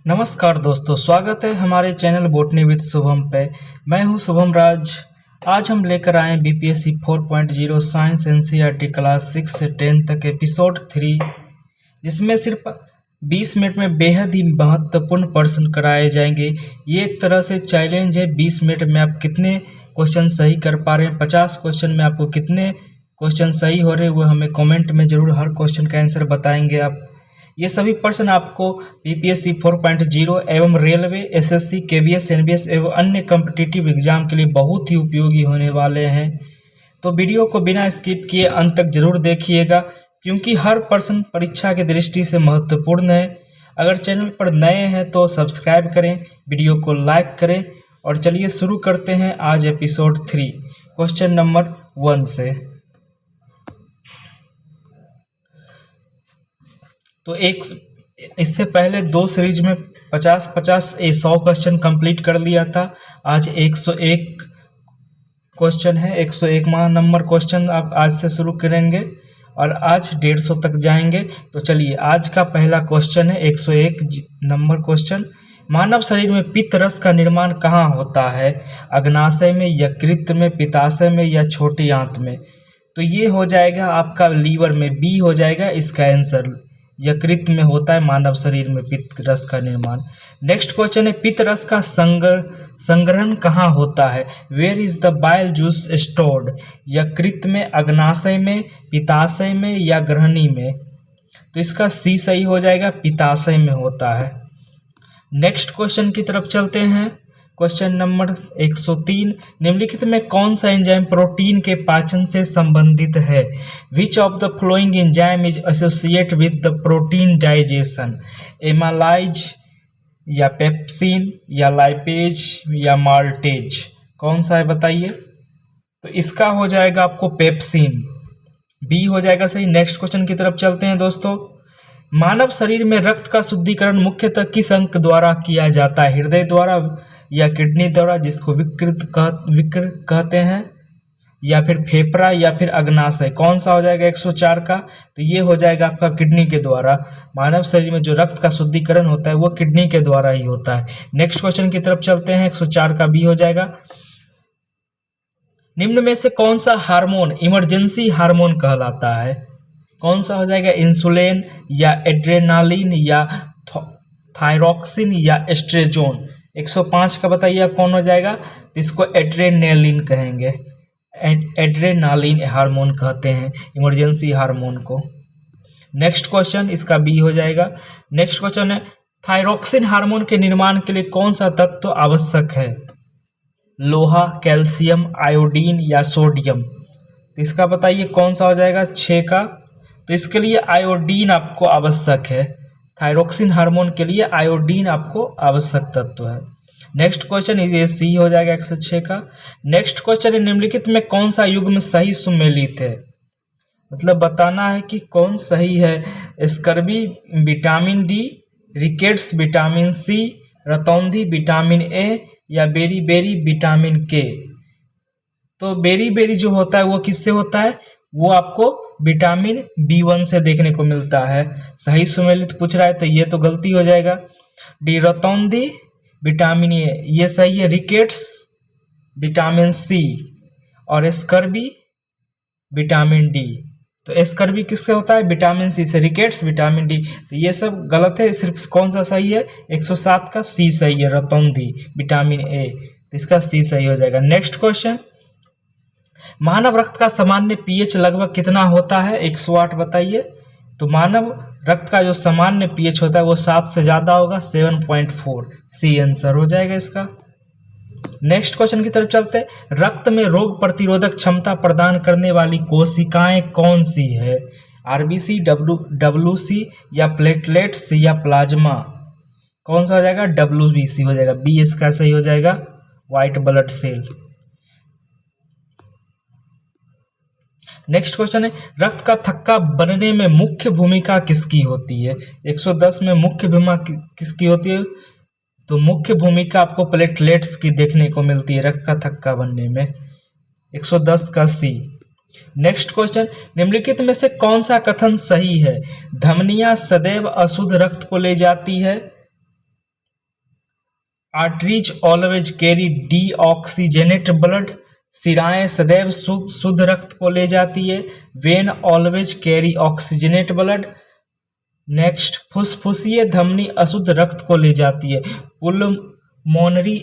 नमस्कार दोस्तों, स्वागत है हमारे चैनल बॉटनी विद शुभम पे। मैं हूं शुभम राज। आज हम लेकर आए बीपीएससी 4.0 साइंस एनसीईआरटी क्लास 6 से 10 तक एपिसोड 3, जिसमें सिर्फ 20 मिनट में बेहद ही महत्वपूर्ण प्रश्न कराए जाएंगे। ये एक तरह से चैलेंज है। 20 मिनट में आप कितने क्वेश्चन सही कर पा रहे हैं, 50 क्वेश्चन में आपको कितने क्वेश्चन सही हो रहे हैं, वो हमें कमेंट में ज़रूर हर क्वेश्चन का आंसर बताएंगे आप। ये सभी प्रश्न आपको बीपीएससी 4.0 एवं रेलवे, एसएससी, केबीएस, एनबीएस एवं अन्य कॉम्पिटिटिव एग्जाम के लिए बहुत ही उपयोगी होने वाले हैं। तो वीडियो को बिना स्किप किए अंत तक जरूर देखिएगा, क्योंकि हर प्रश्न परीक्षा की दृष्टि से महत्वपूर्ण है। अगर चैनल पर नए हैं तो सब्सक्राइब करें, वीडियो को लाइक करें। और चलिए शुरू करते हैं आज एपिसोड 3 क्वेश्चन नंबर 1 से। तो इससे पहले 2 सीरीज में 100 क्वेश्चन कंप्लीट कर लिया था। आज 101 क्वेश्चन है। 101 नंबर क्वेश्चन आप आज से शुरू करेंगे और आज 150 तक जाएंगे। तो चलिए, आज का पहला क्वेश्चन है 101 नंबर क्वेश्चन। मानव शरीर में पित्त रस का निर्माण कहाँ होता है? अग्नाशय में, यकृत में, पित्ताशय में या छोटी आंत में? तो ये हो जाएगा आपका लीवर में, बी हो जाएगा इसका आंसर। यकृत में होता है मानव शरीर में पित्त रस का निर्माण। नेक्स्ट क्वेश्चन है, पित्त रस का संग्रहण कहाँ होता है? Where is the bile juice stored? यकृत में, अग्नाशय में, पित्ताशय में या ग्रहणी में? तो इसका सी सही हो जाएगा, पित्ताशय में होता है। नेक्स्ट क्वेश्चन की तरफ चलते हैं। क्वेश्चन नंबर 103, निम्नलिखित में कौन सा एंजाइम प्रोटीन के पाचन से संबंधित है? Which of the following enzyme is associate with the protein digestion? Amylase या पेप्सिन या लाइपेज या माल्टेज? कौन सा है बताइए। तो इसका हो जाएगा आपको पेप्सिन, बी हो जाएगा सही। नेक्स्ट क्वेश्चन की तरफ चलते हैं दोस्तों। मानव शरीर में रक्त का शुद्धिकरण मुख्यतः किस अंग द्वारा किया जाता है? हृदय द्वारा या किडनी द्वारा, जिसको विकृ कहते हैं, या फिर फेफड़ा या फिर अग्नाशय? कौन सा हो जाएगा 104 का? तो ये हो जाएगा आपका किडनी के द्वारा। मानव शरीर में जो रक्त का शुद्धिकरण होता है वो किडनी के द्वारा ही होता है। नेक्स्ट क्वेश्चन की तरफ चलते हैं। 104 का बी हो जाएगा। निम्न में से कौन सा हार्मोन इमरजेंसी हार्मोन कहलाता है? कौन सा हो जाएगा? इंसुलिन या एड्रेनालिन या थायरॉक्सिन या एस्ट्रेजोन? 105 का बताइए आप कौन हो जाएगा? इसको एड्रेनालिन कहेंगे। एड्रेनालिन हार्मोन कहते हैं इमरजेंसी हार्मोन को। नेक्स्ट क्वेश्चन, इसका बी हो जाएगा। नेक्स्ट क्वेश्चन है, थायरॉक्सिन हार्मोन के निर्माण के लिए कौन सा तत्व आवश्यक है? लोहा, कैल्शियम, आयोडीन या सोडियम? तो इसका बताइए कौन सा हो जाएगा 6 का? तो इसके लिए आयोडीन आपको आवश्यक है। थायरॉक्सिन हार्मोन के लिए आयोडीन आपको आवश्यक तत्व है। नेक्स्ट क्वेश्चन, ये सी हो जाएगा 106 का। नेक्स्ट क्वेश्चन है, निम्नलिखित में कौन सा युग्म सही सुमेलित है? मतलब बताना है कि कौन सही है। Scurvy vitamin D, rickets vitamin C, रतौंधी विटामिन ए या बेरी बेरी विटामिन के? तो बेरी बेरी जो होता है वो किससे होता है? वो आपको विटामिन B1 से देखने को मिलता है। सही सुमेलित पूछ रहा है तो ये तो गलती हो जाएगा। डी रतौंधी विटामिन ए ये सही है। रिकेट्स विटामिन सी और स्कर्बी विटामिन डी। तो स्कर्बी किससे होता है? विटामिन सी से। Rickets vitamin D. तो ये सब गलत है, सिर्फ कौन सा सही है? 107 का सी सही है, रतौंधी विटामिन ए। तो इसका सी सही हो जाएगा। नेक्स्ट क्वेश्चन, मानव रक्त का सामान्य पीएच लगभग कितना होता है? 108 बताइए। तो मानव रक्त का जो सामान्य पीएच होता है वो 7 से ज़्यादा होगा, 7.4। सी आंसर हो जाएगा इसका। नेक्स्ट क्वेश्चन की तरफ चलते हैं। रक्त में रोग प्रतिरोधक क्षमता प्रदान करने वाली कोशिकाएं कौन सी है? आरबीसी, डब्ल्यूसी या प्लेटलेट्स या प्लाज्मा? कौन सा हो जाएगा? डब्ल्यूबीसी हो जाएगा। बी इसका सही हो जाएगा, white blood cell. Next question है, रक्त का थक्का बनने में मुख्य भूमिका किसकी होती है? 110 में मुख्य भूमिका किसकी होती है? तो मुख्य भूमिका आपको प्लेटलेट्स की देखने को मिलती है रक्त का थक्का बनने में। 110 का सी। नेक्स्ट क्वेश्चन, निम्नलिखित में से कौन सा कथन सही है? धमनियां सदैव अशुद्ध रक्त को ले जाती है। Arteries always carry deoxygenate blood, शिराएं सदैव शुद्ध रक्त को ले जाती है। Vein always carry oxygenate blood. Next, फुसफुसिए धमनी अशुद्ध रक्त को ले जाती है। Pulmonary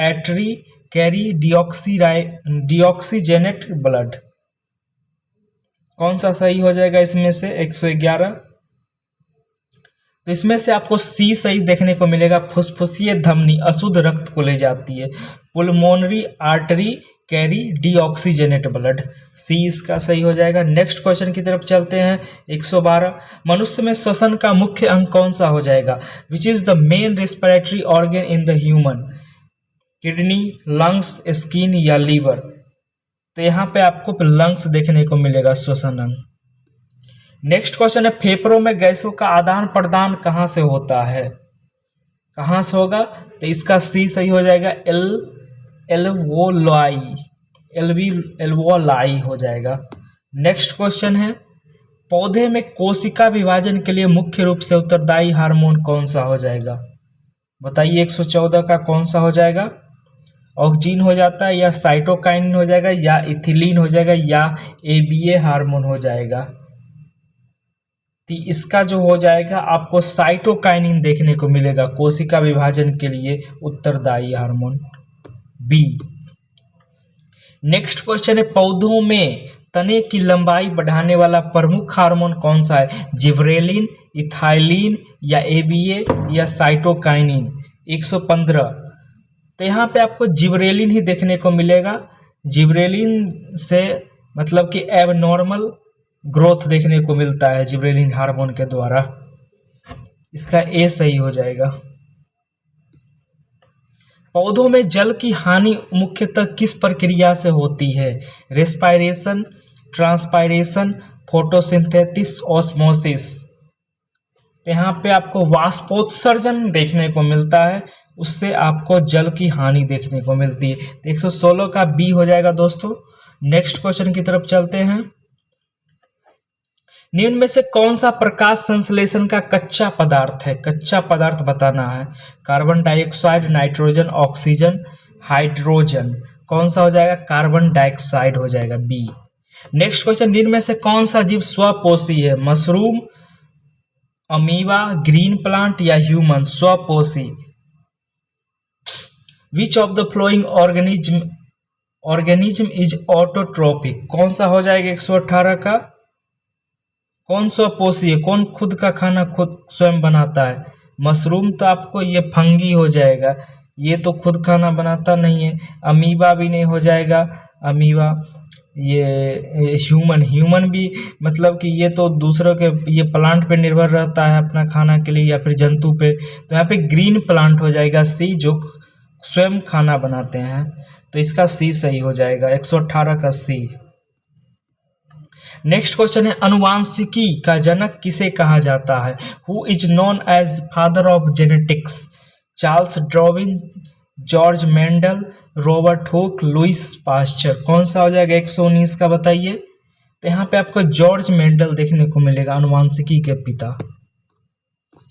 artery carry deoxygenate blood. कौन सा सही हो जाएगा इसमें से? 111। तो इसमें से आपको सी सही देखने को मिलेगा। फुसफुसिए धमनी अशुद्ध रक्त को ले जाती है। Pulmonary artery carry deoxygenate blood, सी इसका सही हो जाएगा। नेक्स्ट क्वेश्चन की तरफ चलते हैं। 112, मनुष्य में श्वसन का मुख्य अंग कौन सा हो जाएगा? Which is the main respiratory organ in the human? Kidney, lungs, skin या लीवर? तो यहाँ पे आपको लंग्स देखने को मिलेगा, श्वसन अंग। नेक्स्ट क्वेश्चन है, फेफड़ों में गैसों का आदान प्रदान कहाँ से होता है? कहाँ से होगा? तो इसका सी सही हो जाएगा। एल्वोलाई हो जाएगा। नेक्स्ट क्वेश्चन है, पौधे में कोशिका विभाजन के लिए मुख्य रूप से उत्तरदायी हार्मोन कौन सा हो जाएगा? बताइए 114 का कौन सा हो जाएगा? ऑक्सीन हो जाता है, या साइटोकाइनिन हो जाएगा, या इथिलीन हो जाएगा, या एबीए हार्मोन हो जाएगा? तो इसका जो हो जाएगा आपको साइटोकाइनिन देखने को मिलेगा कोशिका विभाजन के लिए उत्तरदायी हार्मोन, बी। नेक्स्ट क्वेश्चन है, पौधों में तने की लंबाई बढ़ाने वाला प्रमुख हार्मोन कौन सा है? जिब्रेलिन, इथाइलिन, या एबीए, या साइटोकाइनिन? 115। तो यहाँ पे आपको जिब्रेलिन ही देखने को मिलेगा। जिब्रेलिन से मतलब कि एबनॉर्मल ग्रोथ देखने को मिलता है जिब्रेलिन हार्मोन के द्वारा। इसका ए सही हो जाएगा। पौधों में जल की हानि मुख्यतः किस प्रक्रिया से होती है? Respiration, transpiration, photosynthesis, osmosis? यहाँ पे आपको वाष्पोत्सर्जन देखने को मिलता है, उससे आपको जल की हानि देखने को मिलती है। तो 116 का बी हो जाएगा दोस्तों। नेक्स्ट क्वेश्चन की तरफ चलते हैं। निम्न में से कौन सा प्रकाश संश्लेषण का कच्चा पदार्थ है? कच्चा पदार्थ बताना है। Carbon dioxide, nitrogen, oxygen, hydrogen? कौन सा हो जाएगा? कार्बन डाइऑक्साइड हो जाएगा, बी। नेक्स्ट क्वेश्चन, निम्न में से कौन सा जीव स्वपोषी है? मशरूम, अमीबा, ग्रीन प्लांट, या ह्यूमन? स्वपोषी। Which of the following organism is autotrophic? कौन सा हो जाएगा 118 का? कौन स्वपोषी है? कौन खुद का खाना खुद स्वयं बनाता है? मशरूम तो आपको ये फंगी हो जाएगा, ये तो खुद खाना बनाता नहीं है। अमीबा भी नहीं हो जाएगा, अमीबा। ये ह्यूमन भी मतलब कि ये तो दूसरों के, ये प्लांट पे निर्भर रहता है अपना खाना के लिए, या फिर जंतु पे। तो यहाँ पे ग्रीन प्लांट हो जाएगा, सी, जो स्वयं खाना बनाते हैं। तो इसका सी सही हो जाएगा, 118 का सी। नेक्स्ट क्वेश्चन है, अनुवांशिकी का जनक किसे कहा जाता है? Who is known as father of genetics? Charles Darwin, George Mendel, Robert Hooke, Louis Pasteur? कौन सा हो जाएगा 119 का? बताइए। तो यहाँ पे आपको जॉर्ज मेंडल देखने को मिलेगा, अनुवांशिकी के पिता।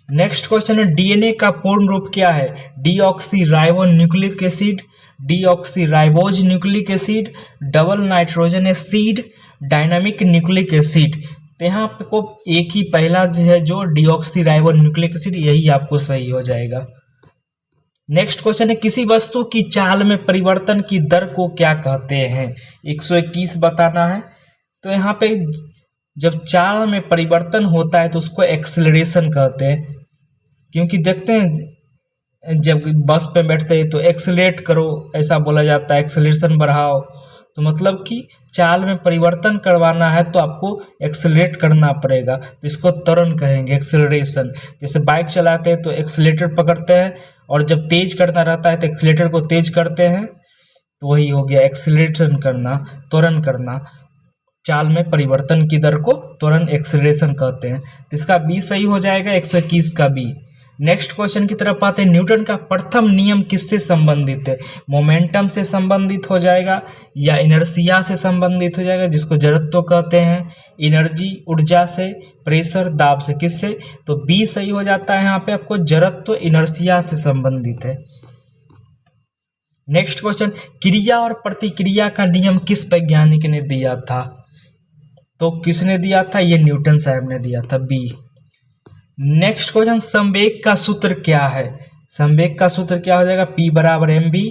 नेक्स्ट क्वेश्चन है, डीएनए का पूर्ण रूप क्या है? Deoxy ribo nucleic acid, deoxy ribose nucleic acid, double nitrogen acid, dynamic nucleic acid? तो यहाँ पे को एक ही पहला जो है, जो डीऑक्सी राइबो न्यूक्लिक एसिड, यही आपको सही हो जाएगा। नेक्स्ट क्वेश्चन है, किसी वस्तु की चाल में परिवर्तन की दर को क्या कहते हैं? 121 बताना है। तो यहाँ पे जब चाल में परिवर्तन होता है तो उसको एक्सेलरेशन कहते हैं, क्योंकि देखते हैं जब बस पे बैठते हैं तो एक्सेलरेट करो, ऐसा बोला जाता है, एक्सेलरेशन बढ़ाओ। तो मतलब कि चाल में परिवर्तन करवाना है तो आपको एक्सेलरेट करना पड़ेगा, तो इसको त्वरण कहेंगे, एक्सेलरेशन। जैसे बाइक चलाते हैं तो एक्सेलेटर पकड़ते हैं, और जब तेज करना रहता है तो एक्सेलेटर को तेज करते हैं, तो वही हो गया एक्सेलरेशन करना, त्वरण करना। चाल में परिवर्तन की दर को त्वरण, एक्सेलरेशन कहते हैं। तो इसका बी सही हो जाएगा, 121 का बी। नेक्स्ट क्वेश्चन की तरफ आते हैं, न्यूटन का प्रथम नियम किससे संबंधित है? मोमेंटम से संबंधित हो जाएगा, या इनर्शिया से संबंधित हो जाएगा, जिसको जड़त्व कहते हैं, एनर्जी ऊर्जा से, प्रेशर दाब से? किससे? तो बी सही हो जाता है। यहाँ पे आपको जड़त्व इनर्शिया से संबंधित है। नेक्स्ट क्वेश्चन, क्रिया और प्रतिक्रिया का नियम किस वैज्ञानिक ने दिया था? तो किसने दिया था? ये न्यूटन साहब ने दिया था, बी। नेक्स्ट क्वेश्चन, संवेग का सूत्र क्या है? संवेग का सूत्र क्या हो जाएगा? P बराबर एम बी,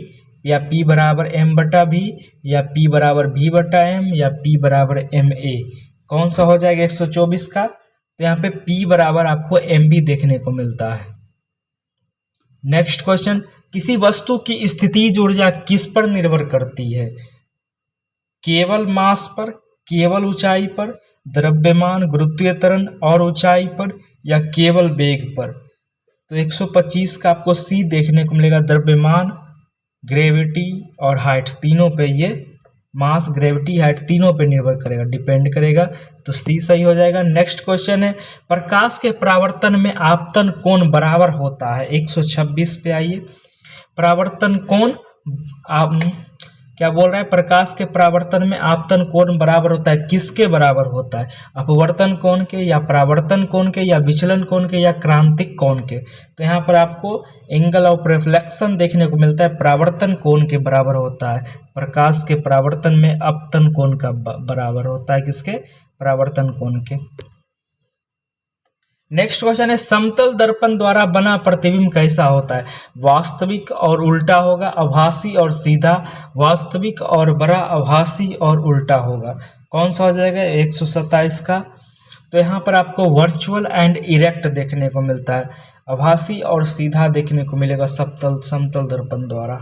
या P बराबर एम बटा भी, या P बराबर भी बटा एम, या P बराबर एम ए। कौन सा हो जाएगा 124 का? तो यहाँ पे P बराबर आपको एम बी देखने को मिलता है। नेक्स्ट क्वेश्चन, किसी वस्तु की स्थितिज ऊर्जा किस पर निर्भर करती है? केवल मास पर, केवल ऊंचाई पर, द्रव्यमान, गुरुत्वीय त्वरण और ऊंचाई पर, या केवल वेग पर? तो 125 का आपको सी देखने को मिलेगा, द्रव्यमान, ग्रेविटी और हाइट तीनों पे, ये मास, ग्रेविटी, हाइट तीनों पे निर्भर करेगा, डिपेंड करेगा। तो सी सही हो जाएगा। नेक्स्ट क्वेश्चन है, प्रकाश के परावर्तन में आपतन कोण बराबर होता है? 126 पे आइए। परावर्तन कोण आप क्या बोल रहा है? प्रकाश के परावर्तन में आपतन कोण बराबर होता है, किसके बराबर होता है? अपवर्तन कोण के, या परावर्तन कोण के, या विचलन कोण के, या क्रांतिक कोण के? तो यहाँ पर आपको एंगल ऑफ रिफ्लेक्शन देखने को मिलता है, परावर्तन कोण के बराबर होता है। प्रकाश के परावर्तन में अपतन कोण का बराबर होता है, किसके? परावर्तन कोण के। नेक्स्ट क्वेश्चन है, समतल दर्पण द्वारा बना प्रतिबिंब कैसा होता है? वास्तविक और उल्टा होगा, आभासी और सीधा, वास्तविक और बड़ा, आभासी और उल्टा होगा। कौन सा हो जाएगा 127 का? तो यहाँ पर आपको वर्चुअल एंड इरेक्ट देखने को मिलता है, आभासी और सीधा देखने को मिलेगा समतल दर्पण द्वारा।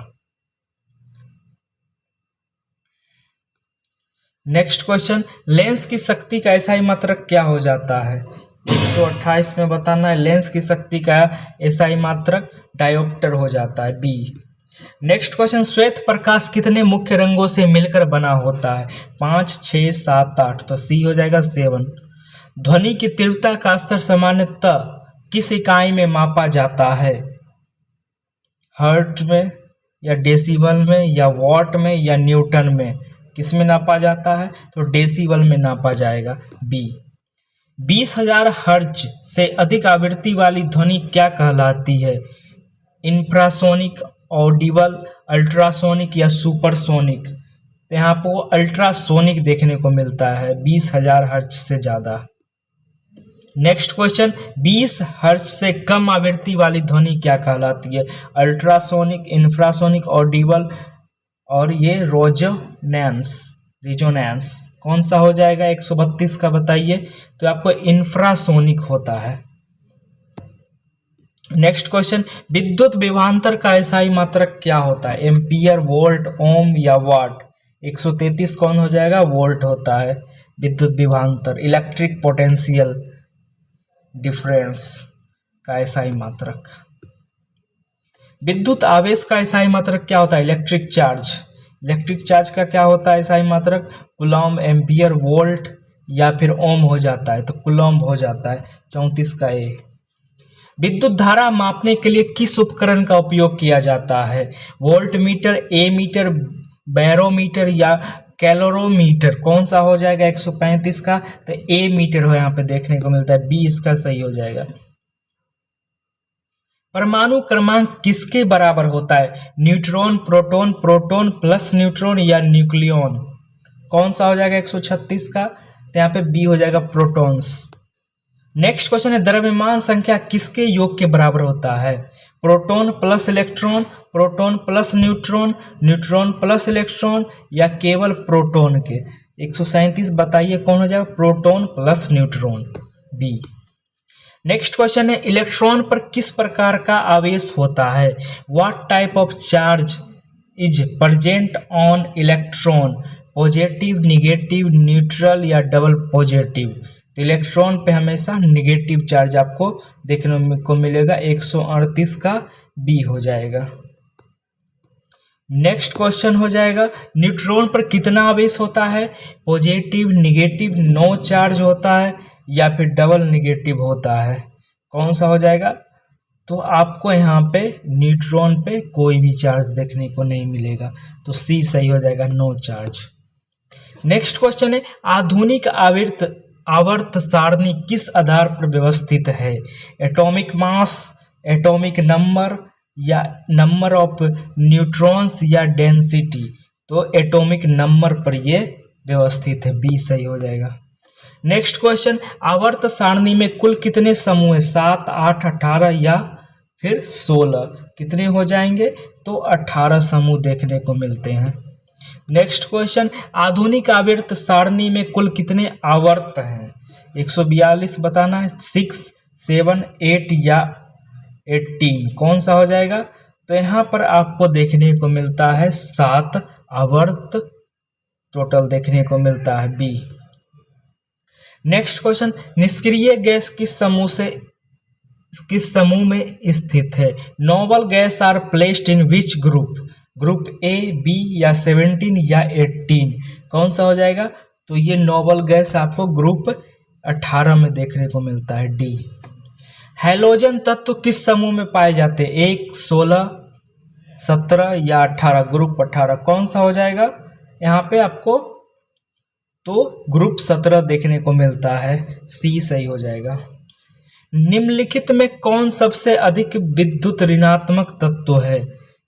नेक्स्ट क्वेश्चन, लेंस की शक्ति का एसआई मात्रक क्या हो जाता है? 128 में बताना है, लेंस की शक्ति का एसआई मात्रक डायोप्टर हो जाता है, बी। नेक्स्ट क्वेश्चन, श्वेत प्रकाश कितने मुख्य रंगों से मिलकर बना होता है? 5, 6, 7, 8। तो सी हो जाएगा 7। ध्वनि की तीव्रता का स्तर सामान्यतः किस इकाई में मापा जाता है? हर्ट्ज में, या डेसिबल में, या वॉट में, या न्यूटन में? किस में नापा जाता है? तो डेसिबल में नापा जाएगा, बी। 20,000 हर्ट्ज से अधिक आवृत्ति वाली ध्वनि क्या कहलाती है? इंफ्रासोनिक, ऑडिबल, अल्ट्रासोनिक, या सुपरसोनिक? तो यहाँ पर अल्ट्रासोनिक देखने को मिलता है, 20,000 हर्ट्ज से ज़्यादा। नेक्स्ट क्वेश्चन, 20 हर्ट्ज से कम आवृत्ति वाली ध्वनि क्या कहलाती है? अल्ट्रासोनिक, इंफ्रासोनिक, ऑडिबल, और ये रिजोनेंस। कौन सा हो जाएगा 132 का? बताइए। तो आपको इंफ्रासोनिक होता है। नेक्स्ट क्वेश्चन, विद्युत विभवांतर का एसआई मात्रक क्या होता है? एम्पियर, वोल्ट, ओम, या वाट? 133 कौन हो जाएगा? वोल्ट होता है विद्युत विभवांतर, इलेक्ट्रिक पोटेंशियल डिफरेंस का एसआई मात्रक। विद्युत आवेश का एसआई मात्रक क्या होता है? Electric charge. इलेक्ट्रिक चार्ज का क्या होता है एसआई मात्रक? कूलॉम, एम्पियर, वोल्ट, या फिर ओम हो जाता है, तो कूलॉम हो जाता है, 34 का ए। विद्युत धारा मापने के लिए किस उपकरण का उपयोग किया जाता है? वोल्ट मीटर, ए मीटर, बैरोमीटर, या कैलोरीमीटर? कौन सा हो जाएगा 135 का? तो ए मीटर हो यहाँ पे देखने को मिलता है, बी इसका सही हो जाएगा। परमाणु क्रमांक किसके बराबर होता है? Neutron, proton, proton plus neutron, या न्यूक्लियॉन? कौन सा हो जाएगा 136 का? तो यहाँ पे बी हो जाएगा, प्रोटॉन्स। नेक्स्ट क्वेश्चन है, द्रव्यमान संख्या किसके योग के बराबर होता है? Proton plus electron, proton plus neutron, neutron plus electron, या केवल प्रोटॉन के? 137 बताइए कौन हो जाएगा? Proton plus neutron, B. Next question है, इलेक्ट्रॉन पर किस प्रकार का आवेश होता है? What type of charge is present on electron? Positive, negative, neutral, या डबल पॉजिटिव? तो इलेक्ट्रॉन पे हमेशा निगेटिव चार्ज आपको देखने को मिलेगा, 138 का बी हो जाएगा। नेक्स्ट क्वेश्चन हो जाएगा, न्यूट्रॉन पर कितना आवेश होता है? पॉजिटिव, निगेटिव, नो चार्ज होता है, या फिर डबल निगेटिव होता है? कौन सा हो जाएगा? तो आपको यहाँ पे न्यूट्रॉन पे कोई भी चार्ज देखने को नहीं मिलेगा, तो सी सही हो जाएगा, नो चार्ज। नेक्स्ट क्वेश्चन है, आधुनिक आवर्त सारणी किस आधार पर व्यवस्थित है? एटॉमिक मास, एटॉमिक नंबर, या नंबर ऑफ न्यूट्रॉन्स या डेंसिटी, तो एटॉमिक नंबर पर ये व्यवस्थित है, बी सही हो जाएगा। नेक्स्ट क्वेश्चन, आवर्त सारणी में कुल कितने समूह है? 7, 8, 18 या फिर 16, कितने हो जाएंगे? तो 18 समूह देखने को मिलते हैं। नेक्स्ट क्वेश्चन, आधुनिक आवर्त सारणी में कुल कितने आवर्त हैं? 142 बताना है, 6, 7, 8 या 18, कौन सा हो जाएगा? तो यहाँ पर आपको देखने को मिलता है 7 आवर्त टोटल देखने को मिलता है, बी। नेक्स्ट क्वेश्चन, निष्क्रिय गैस किस समूह में स्थित है? Noble gas are placed in which group? Group A, B या 17 या 18, कौन सा हो जाएगा? तो ये नोबल गैस आपको ग्रुप 18 में देखने को मिलता है, डी। हैलोजन तत्व किस समूह में पाए जाते हैं? 1, 16, 17 या 18, ग्रुप 18, कौन सा हो जाएगा यहाँ पे आपको? तो ग्रुप 17 देखने को मिलता है, सी सही हो जाएगा। निम्नलिखित में कौन सबसे अधिक विद्युत ऋणात्मक तत्व है?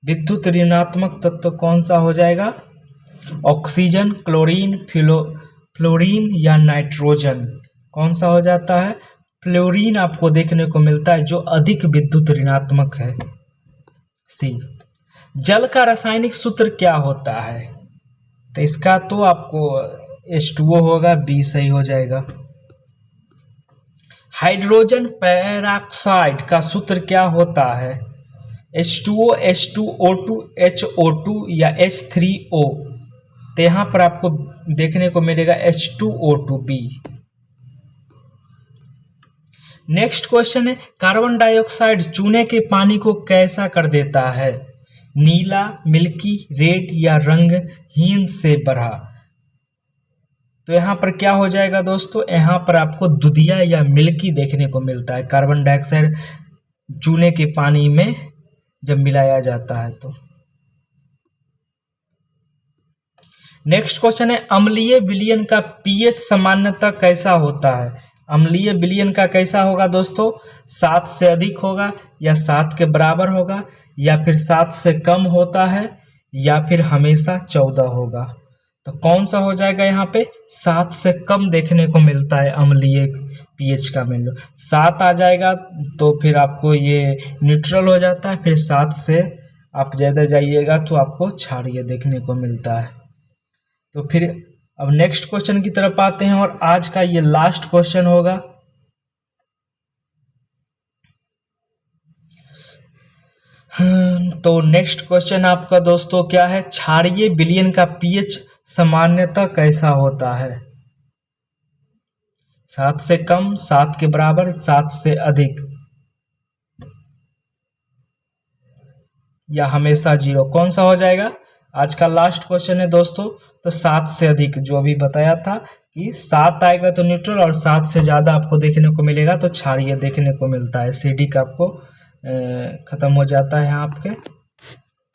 विद्युत ऋणात्मक तत्व कौन सा हो जाएगा? ऑक्सीजन, क्लोरीन, फ्लोरीन या नाइट्रोजन, कौन सा हो जाता है? फ्लोरीन आपको देखने को मिलता है जो अधिक विद्युत ऋणात्मक है, सी। जल का रासायनिक सूत्र क्या होता है? तो इसका तो आपको H2O होगा, बी सही हो जाएगा। हाइड्रोजन पेरोक्साइड का सूत्र क्या होता है? H2O, H2O2, HO2 या H3O, तो यहाँ पर आपको देखने को मिलेगा H2O2, बी। नेक्स्ट क्वेश्चन है, कार्बन डाइऑक्साइड चूने के पानी को कैसा कर देता है? नीला, मिल्की, रेड या रंगहीन से भरा, तो यहाँ पर क्या हो जाएगा दोस्तों? यहाँ पर आपको दुधिया या मिल्की देखने को मिलता है कार्बन डाइऑक्साइड चूने के पानी में जब मिलाया जाता है तो। नेक्स्ट क्वेश्चन है, अम्लीय विलयन का पीएच सामान्यतः कैसा होता है? अम्लीय विलयन का कैसा होगा दोस्तों? 7 से अधिक होगा या 7 के बराबर होगा या फिर 7 से कम होता है या फिर हमेशा 14 होगा, तो कौन सा हो जाएगा यहाँ पे? 7 से कम देखने को मिलता है अम्लीय पीएच का वैल्यू। 7 आ जाएगा तो फिर आपको ये न्यूट्रल हो जाता है, फिर 7 से आप ज़्यादा जाइएगा तो आपको क्षारीय देखने को मिलता है। तो फिर अब नेक्स्ट क्वेश्चन की तरफ आते हैं और आज का ये लास्ट क्वेश्चन होगा। तो नेक्स्ट क्वेश्चन आपका दोस्तों क्या है? क्षारीय विलयन का पीएच सामान्यतः कैसा होता है? 7 से कम, 7 के बराबर, 7 से अधिक या हमेशा 0, कौन सा हो जाएगा? आज का लास्ट क्वेश्चन है दोस्तों, तो 7 से अधिक, जो अभी बताया था कि 7 आएगा तो न्यूट्रल और 7 से ज़्यादा आपको देखने को मिलेगा तो क्षारीय देखने को मिलता है। CD का आपको ख़त्म हो जाता है यहाँ आपके,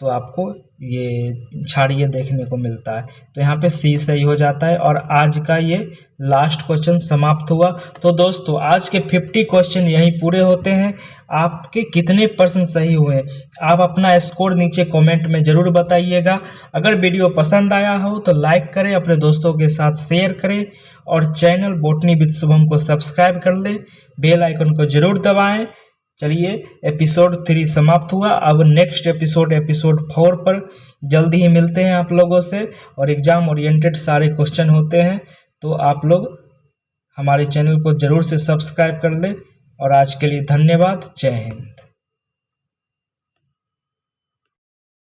तो आपको ये क्षारीय देखने को मिलता है, तो यहाँ पे C सही हो जाता है। और आज का ये लास्ट क्वेश्चन समाप्त हुआ। तो दोस्तों आज के 50 क्वेश्चन यहीं पूरे होते हैं। आपके कितने % सही हुए आप अपना स्कोर नीचे कमेंट में ज़रूर बताइएगा। अगर वीडियो पसंद आया हो तो लाइक करें, अपने दोस्तों के साथ शेयर करें और चैनल बॉटनी विद शुभम को सब्सक्राइब कर लें, बेल आइकन को ज़रूर दबाएँ। चलिए एपिसोड 3 समाप्त हुआ। अब नेक्स्ट एपिसोड 4 पर जल्दी ही मिलते हैं आप लोगों से, और एग्जाम ओरिएंटेड सारे क्वेश्चन होते हैं, तो आप लोग हमारे चैनल को ज़रूर से सब्सक्राइब कर लें। और आज के लिए धन्यवाद। जय हिंद।